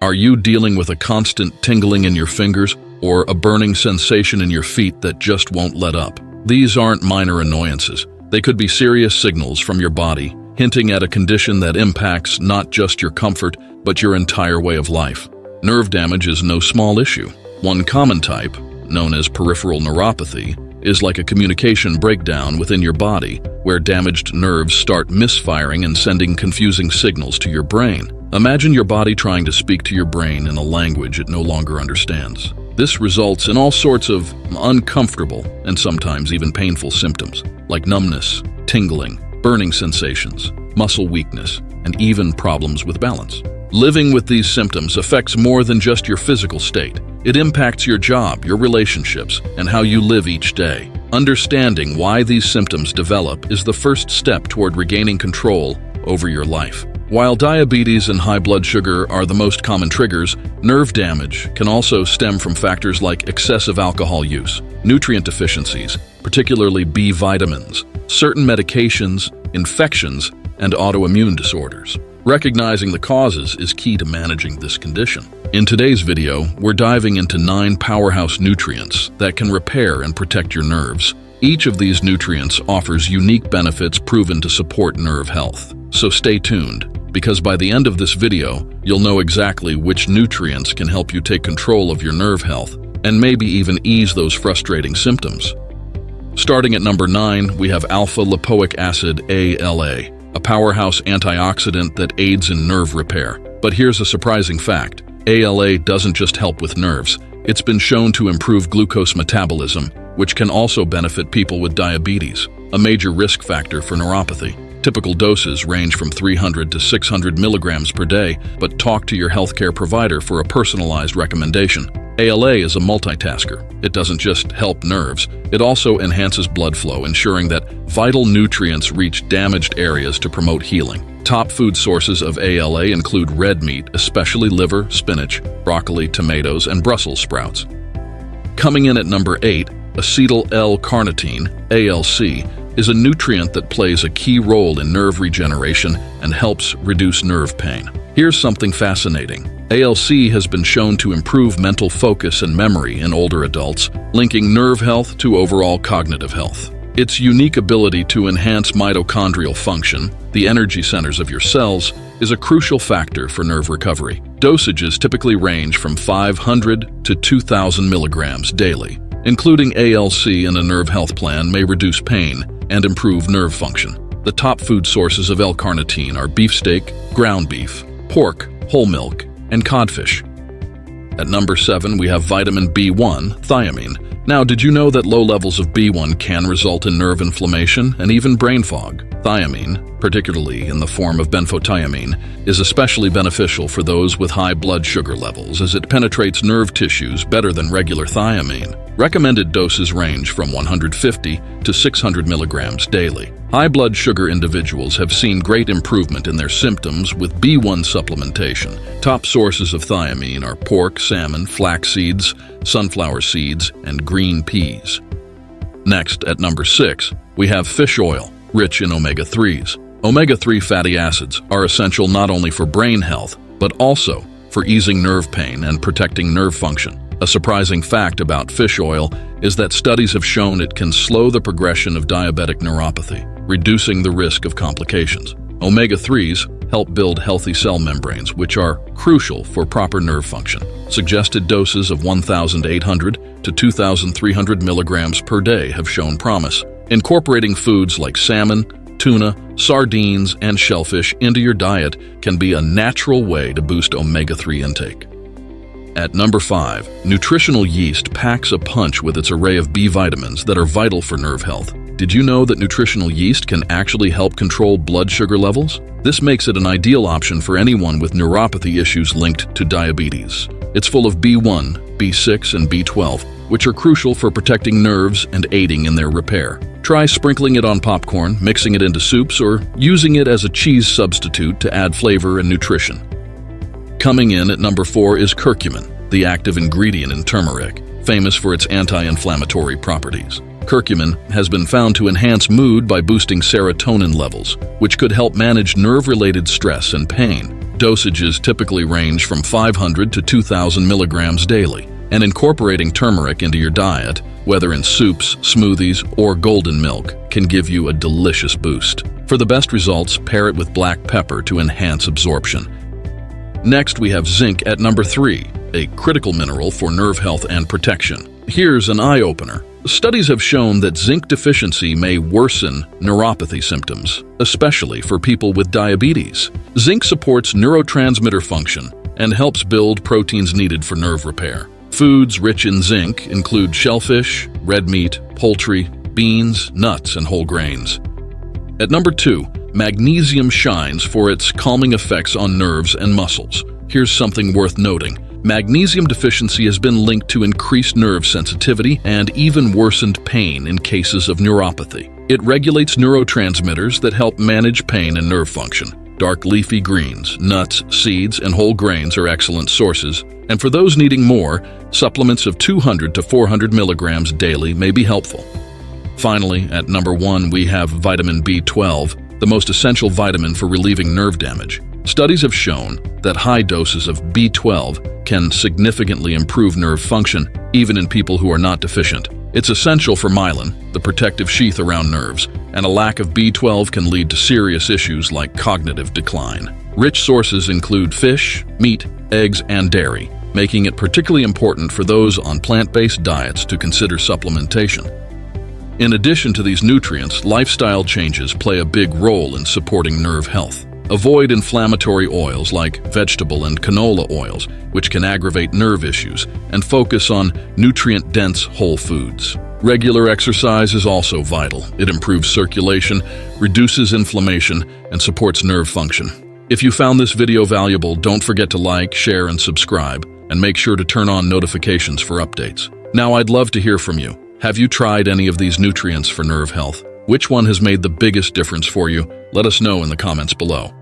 Are you dealing with a constant tingling in your fingers or a burning sensation in your feet that just won't let up? These aren't minor annoyances. They could be serious signals from your body, hinting at a condition that impacts not just your comfort, but your entire way of life. Nerve damage is no small issue. One common type, known as peripheral neuropathy, is like a communication breakdown within your body, where damaged nerves start misfiring and sending confusing signals to your brain. Imagine your body trying to speak to your brain in a language it no longer understands. This results in all sorts of uncomfortable and sometimes even painful symptoms, like numbness, tingling, burning sensations, muscle weakness, and even problems with balance. Living with these symptoms affects more than just your physical state. It impacts your job, your relationships, and how you live each day. Understanding why these symptoms develop is the first step toward regaining control over your life. While diabetes and high blood sugar are the most common triggers, nerve damage can also stem from factors like excessive alcohol use, nutrient deficiencies, particularly B vitamins, certain medications, infections, and autoimmune disorders. Recognizing the causes is key to managing this condition. In today's video, we're diving into 9 powerhouse nutrients that can repair and protect your nerves. Each of these nutrients offers unique benefits proven to support nerve health. So stay tuned, because by the end of this video, you'll know exactly which nutrients can help you take control of your nerve health and maybe even ease those frustrating symptoms. Starting at number 9, we have alpha-lipoic acid, ALA, a powerhouse antioxidant that aids in nerve repair. But here's a surprising fact. ALA doesn't just help with nerves. It's been shown to improve glucose metabolism, which can also benefit people with diabetes, a major risk factor for neuropathy. Typical doses range from 300 to 600 milligrams per day, but talk to your healthcare provider for a personalized recommendation. ALA is a multitasker. It doesn't just help nerves, it also enhances blood flow, ensuring that vital nutrients reach damaged areas to promote healing. Top food sources of ALA include red meat, especially liver, spinach, broccoli, tomatoes, and Brussels sprouts. Coming in at number 8, acetyl L-carnitine, ALC, is a nutrient that plays a key role in nerve regeneration and helps reduce nerve pain. Here's something fascinating. ALC has been shown to improve mental focus and memory in older adults, linking nerve health to overall cognitive health. Its unique ability to enhance mitochondrial function, the energy centers of your cells, is a crucial factor for nerve recovery. Dosages typically range from 500 to 2,000 milligrams daily. Including ALC in a nerve health plan may reduce pain and improve nerve function. The top food sources of L-carnitine are beefsteak, ground beef, pork, whole milk, and codfish. At number 7, we have vitamin B1, thiamine. Now, did you know that low levels of B1 can result in nerve inflammation and even brain fog? Thiamine, particularly in the form of benfotiamine, is especially beneficial for those with high blood sugar levels, as it penetrates nerve tissues better than regular thiamine. Recommended doses range from 150 to 600 milligrams daily. High blood sugar individuals have seen great improvement in their symptoms with B1 supplementation. Top sources of thiamine are pork, salmon, flax seeds, sunflower seeds, and green peas. Next, at number 6, we have fish oil, rich in omega-3s. Omega-3 fatty acids are essential not only for brain health, but also for easing nerve pain and protecting nerve function. A surprising fact about fish oil is that studies have shown it can slow the progression of diabetic neuropathy, reducing the risk of complications. Omega-3s help build healthy cell membranes, which are crucial for proper nerve function. Suggested doses of 1,800 to 2,300 milligrams per day have shown promise. Incorporating foods like salmon, tuna, sardines, and shellfish into your diet can be a natural way to boost omega-3 intake. At number 5, nutritional yeast packs a punch with its array of B vitamins that are vital for nerve health. Did you know that nutritional yeast can actually help control blood sugar levels? This makes it an ideal option for anyone with neuropathy issues linked to diabetes. It's full of B1, B6, and B12, which are crucial for protecting nerves and aiding in their repair. Try sprinkling it on popcorn, mixing it into soups, or using it as a cheese substitute to add flavor and nutrition. Coming in at number 4 is curcumin, the active ingredient in turmeric, famous for its anti-inflammatory properties. Curcumin has been found to enhance mood by boosting serotonin levels, which could help manage nerve-related stress and pain. Dosages typically range from 500 to 2,000 milligrams daily, and incorporating turmeric into your diet, whether in soups, smoothies, or golden milk, can give you a delicious boost. For the best results, pair it with black pepper to enhance absorption. Next, we have zinc at number 3, a critical mineral for nerve health and protection. Here's an eye-opener. Studies have shown that zinc deficiency may worsen neuropathy symptoms, especially for people with diabetes. Zinc supports neurotransmitter function and helps build proteins needed for nerve repair. Foods rich in zinc include shellfish, red meat, poultry, beans, nuts, and whole grains. At number 2, magnesium shines for its calming effects on nerves and muscles. Here's something worth noting. Magnesium deficiency has been linked to increased nerve sensitivity and even worsened pain in cases of neuropathy. It regulates neurotransmitters that help manage pain and nerve function. Dark leafy greens, nuts, seeds, and whole grains are excellent sources, and for those needing more, supplements of 200 to 400 milligrams daily may be helpful. Finally, at number 1, we have vitamin B12, the most essential vitamin for relieving nerve damage. Studies have shown that high doses of B12 can significantly improve nerve function, even in people who are not deficient. It's essential for myelin, the protective sheath around nerves, and a lack of B12 can lead to serious issues like cognitive decline. Rich sources include fish, meat, eggs, and dairy, making it particularly important for those on plant-based diets to consider supplementation. In addition to these nutrients, lifestyle changes play a big role in supporting nerve health. Avoid inflammatory oils like vegetable and canola oils, which can aggravate nerve issues, and focus on nutrient-dense whole foods. Regular exercise is also vital. It improves circulation, reduces inflammation, and supports nerve function. If you found this video valuable, don't forget to like, share, and subscribe, and make sure to turn on notifications for updates. Now, I'd love to hear from you. Have you tried any of these nutrients for nerve health? Which one has made the biggest difference for you? Let us know in the comments below.